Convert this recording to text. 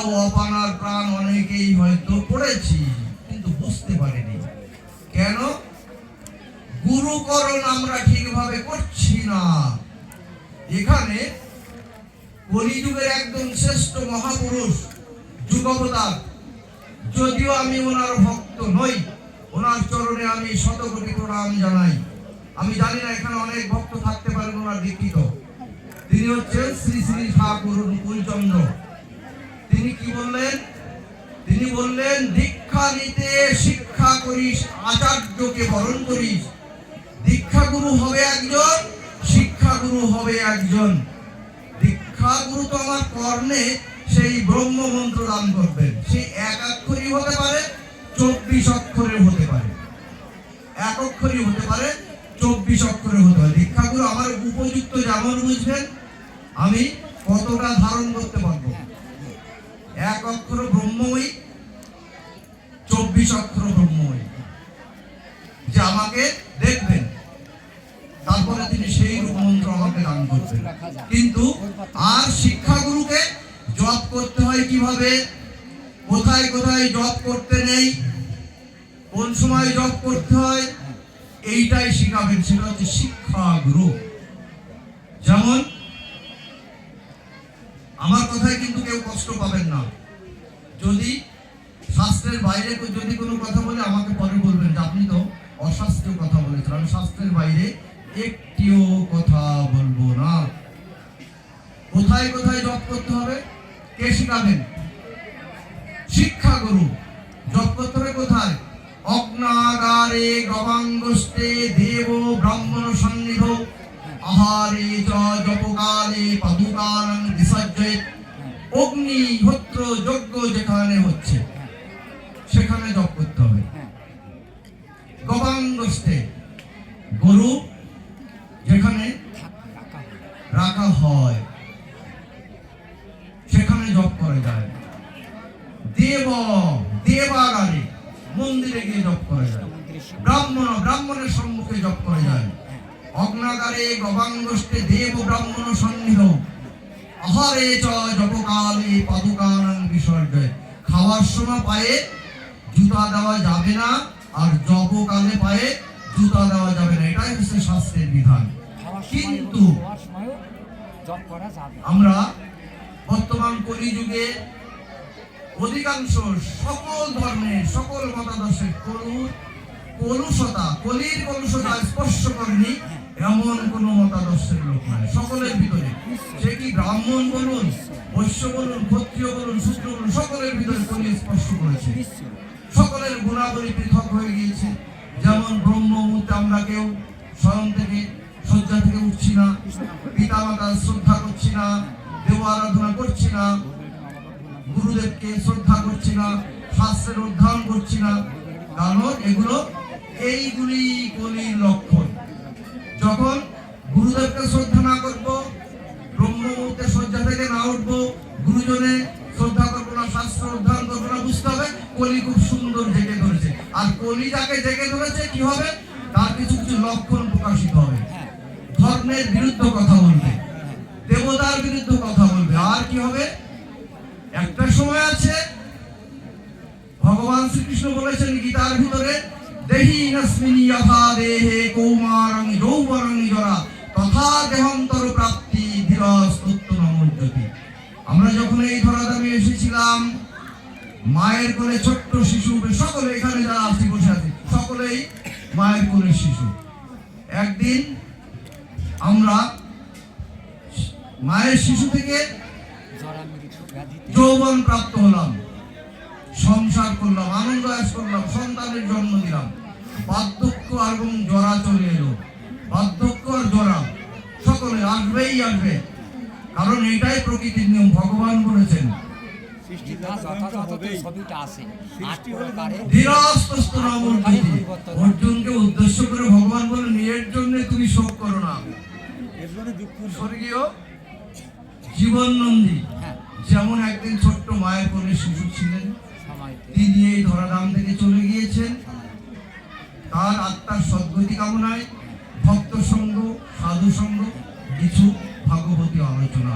আমরাও অপানার প্রাণ অনেকেই হয়তো পড়েছি, কিন্তু বুঝতে পারিনি কেন গুরুকরণ আমরা ঠিকভাবে করছি না। এখানে কলিযুগের একদম শ্রেষ্ঠ মহাপুরুষ যুগবতার, যদিও আমি ওনার ভক্ত নই, ওনার চরণে আমি শতকোটি প্রণাম জানাই। আমি জানি না এখানে অনেক ভক্ত থাকতে পারেন ওনার দীক্ষিত। তিনি হচ্ছেন শ্রী শ্রী ঠাকুর অনুকূলচন্দ্র। তিনি কি বললেন? তিনি বললেন, দীক্ষা নিতে শিক্ষা করিস, আচার্যকে বরণ করিস। দীক্ষা গুরু হবে একজন, শিক্ষা গুরু হবে একজন। দীক্ষা গুরু তো আমার কর্ণে সেই ব্রহ্ম মন্ত্র দান করবেন। সেই এক অক্ষরই হতে পারে, 24 অক্ষরের হতে পারে, এক অক্ষরই হতে পারে, 24 অক্ষরের হতে পারে। দীক্ষা গুরু আমার উপযুক্ত যেমন বুঝবেন, আমি কতটা ধারণ করতে পারবো। এক অক্ষর ব্রহ্মময়ী, 24 অক্ষর ব্রহ্মময়ী, যে আমাকে দেখবেন, তারপরে তিনি সেই রূপ মন্ত্র আমাকে দান করবেন। কিন্তু আর শিক্ষাগুরুকে জপ করতে হয় কিভাবে, কোথায় কোথায় জপ করতে নেই, কোন সময় জপ করতে হয়, এইটাই শিখাবেন। সেটা হচ্ছে শিক্ষাগুরু। যেমন আমার কথায় কিন্তু কেউ কষ্ট পাবেন না। যদি শাস্ত্রের বাইরে যদি কোনো কথা বলে আমাকে পরে বলবেন যে আপনি তো অশাস্ত্রীয় কথা বলেছেন। আমি শাস্ত্রের বাইরে একটিও কথা বলবো না। কোথায় কোথায় জপ করতে হবে কে শিখাবেন? শিক্ষাগুরু। জপ করতে হবে কোথায়? অগ্নাগারে গবাঙ্গস্তে দেব ব্রাহ্মণ সন্নিধ আহারে চ জপকালে পাদুকানং বিসর্জয়েৎ। অগ্নিহোত্র যজ্ঞ যেখানে হচ্ছে সেখানে জপ করতে হবে। গবাঙ্গস্তে গরু যেখানে রাখা হয় সেখানে জপ করা যায়। দেব দেবাগারে মন্দিরে গিয়ে জপ করা যায়। ব্রাহ্মণের সম্মুখে জপ করা যায়। অগ্নাগারে গবাঙ্গস্তে দেব ব্রাহ্মণ সন্নিধ আহারে চ জপকালে পাদুকানং বিসর্জয়েৎ। খাওয়ার সময় পায়ে জুতা দেওয়া যাবে না, আর জপকালে পায়ে জুতা দেওয়া যাবে না। এটাই হচ্ছে শাস্ত্রের বিধান। কিন্তু আমরা বর্তমান কলিযুগে অধিকাংশ সকল ধর্মের সকল মতাদর্শের কলির কলুষতা স্পর্শ করেনি এমন কোন মতাদর্শের লোক নাই। সকলের ভিতরে, সে কি ব্রাহ্মণ বলুন, বৈশ্য বলুন, ক্ষত্রিয় বলুন, শূদ্র বলুন, সকলের ভিতরে কলি স্পর্শ করেছে। সকলের গুণাবলী পৃথক হয়ে গিয়েছে। যেমন ব্রহ্ম মুহূর্তে আমরা কেউ স্বয়ং থেকে শয্যা থেকে উঠছি না, পিতা মাতার শ্রদ্ধা করছি না, দেব আরাধনা করছি না, গুরুদেবকে শ্রদ্ধা করছি না, শাস্ত্রের অধ্যয়ন করছি না। কারণ এইগুলি কলির লক্ষণ। যখন গুরুদেবকে শ্রদ্ধা না করবো, ব্রহ্ম মুহূর্তে শয্যা থেকে না উঠবো, গুরুজনে শ্রদ্ধা করবো না, শাস্ত্র অধ্যয়ন করবো না, বুঝতে হবে কলি খুব সুন্দর জেগে ধরেছে। আর কলি যাকে জেগে ধরেছে কি হবে, তার কিছু কিছু লক্ষণ প্রকাশিত হবে। ধর্মের বিরুদ্ধে কথা বলবে, দেবতার বিরুদ্ধে কথা বলবে। আর কি হবে, একটা সময় আছে ভগবান শ্রীকৃষ্ণ বলেছেন গীতার ভিতরে, দেহিনস্মিনি যথা দেহে কৌমারং যৌবনং জরা তথা দেহান্তর প্রাপ্তি ধীরস্তত্ব নমজ্জতি। আমরা যখন এই ধরাধামে এসেছিলাম, মায়ের কোলে ছোট্ট শিশু, সকলে এখানে যারা আসি বসে আছি সকলেই মায়ের কোলে শিশু। একদিন আমরা মায়ের শিশু থেকে যৌবন প্রাপ্ত হলাম, সংসার করলাম, আনন্দ আয়েশ করলাম, সন্তানের জন্ম দিলাম। বার্ধক্য এবং জরা চলে এলো। বার্ধক্য আর জরা সকলে আসবেই আসবে, কারণ এটাই প্রকৃতির নিয়ম। ভগবান বলেছেন অর্জুনকে উদ্দেশ্য করে ভগবান বলেন, এর জন্য তুমি শোক করো না। স্বর্গীয় জীবন নন্দী যেমন একদিন ছোট্ট মায়ের কোলে শিশু ছিলেন, তিনি এই ধরাধাম থেকে চলে গিয়েছেন। তার আত্মার সদ্গতি কামনায় ভক্ত সঙ্গ, সাধু সঙ্গ, কিছু ভাগবতী আলোচনা